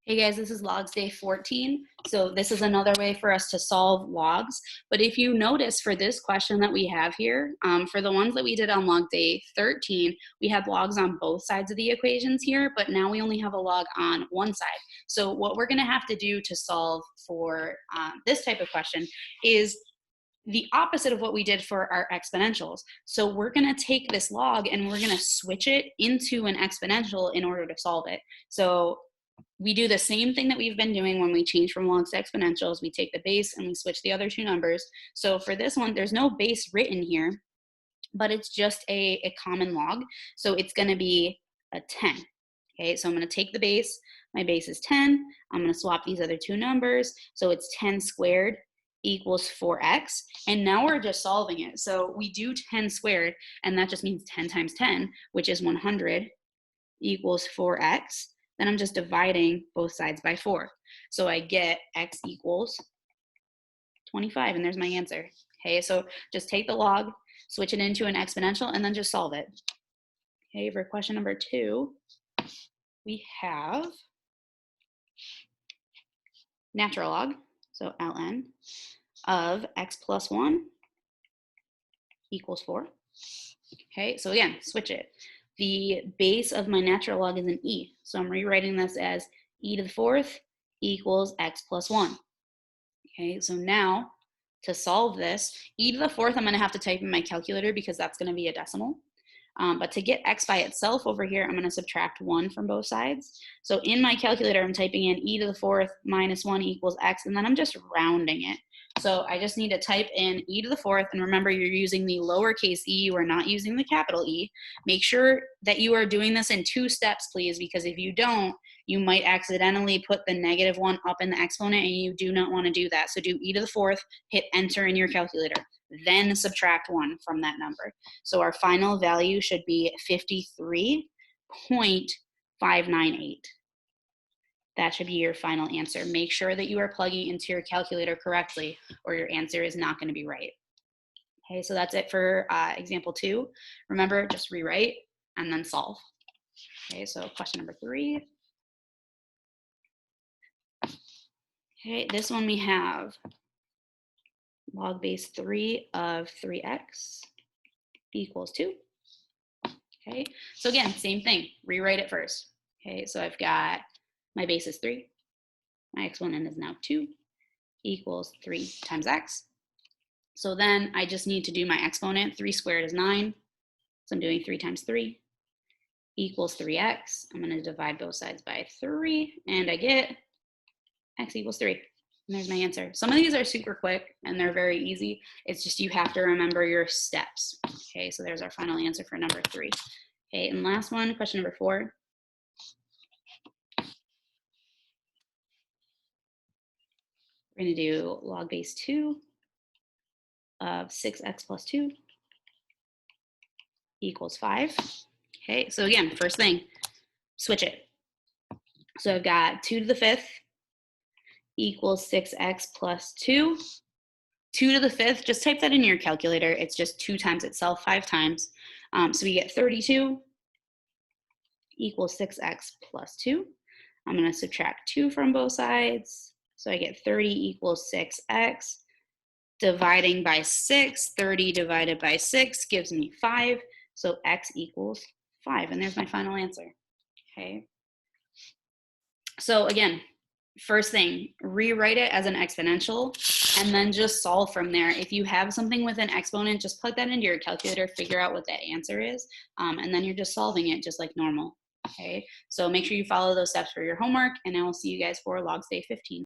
Hey guys, this is logs day 14. So this is another way for us to solve logs. But if you notice for this question that we have here, for the ones that we did on log day 13, we had logs on both sides of the equations here, but now we only have a log on one side. So what we're gonna have to do to solve for this type of question is the opposite of what we did for our exponentials. So we're gonna take this log and we're gonna switch it into an exponential in order to solve it. So we do the same thing that we've been doing when we change from logs to exponentials. We take the base and we switch the other two numbers. So for this one, there's no base written here, but it's just a common log. So it's gonna be a 10. Okay, so I'm gonna take the base, my base is 10. I'm gonna swap these other two numbers. So it's 10 squared equals 4x. And now we're just solving it. So we do 10 squared, and that just means 10 times 10, which is 100 equals 4x. Then I'm just dividing both sides by 4. So I get x equals 25, and there's my answer. Okay, so just take the log, switch it into an exponential, and then just solve it. Okay, for question number 2, we have natural log, so ln, of x plus 1 equals 4. Okay, so again, switch it. The base of my natural log is an e, so I'm rewriting this as e to the 4th equals x plus 1. Okay, so now to solve this, e to the 4th I'm going to have to type in my calculator because that's going to be a decimal. But to get x by itself over here, I'm going to subtract 1 from both sides. So in my calculator, I'm typing in e to the 4th minus 1 equals x, and then I'm just rounding it. So I just need to type in e to the 4th, and remember you're using the lowercase e, you are not using the capital E. Make sure that you are doing this in 2 steps, please, because if you don't, you might accidentally put the -1 up in the exponent, and you do not want to do that. So do e to the 4th, hit enter in your calculator, then subtract 1 from that number. So our final value should be 53.598. That should be your final answer. Make sure that you are plugging into your calculator correctly, or your answer is not going to be right. Okay, so that's it for example 2. Remember, just rewrite and then solve. Okay, so question number 3. Okay, this one we have log base 3 of 3x equals 2. Okay, so again, same thing, rewrite it first. Okay, so I've got my base is 3, my exponent is now 2, equals 3 times x. So then I just need to do my exponent. 3 squared is 9, so I'm doing 3 times 3 equals 3x. I'm going to divide both sides by 3, and I get x equals 3. And there's my answer. Some of these are super quick, and they're very easy. It's just you have to remember your steps. Okay, so there's our final answer for number 3. Okay, and last one, question number 4. We're going to do log base 2 of 6x plus 2 equals 5. Okay, so again, first thing, switch it. So I've got 2 to the 5th equals 6x plus 2. 2 to the 5th, just type that in your calculator. It's just 2 times itself 5 times. So we get 32 equals 6x plus 2. I'm going to subtract 2 from both sides. So I get 30 equals 6x. Dividing by 6, 30 divided by 6 gives me 5. So x equals 5. And there's my final answer. Okay. So again, first thing, rewrite it as an exponential and then just solve from there. If you have something with an exponent, just plug that into your calculator, figure out what that answer is, and then you're just solving it just like normal. Okay, so make sure you follow those steps for your homework, and I will see you guys for logs day 15.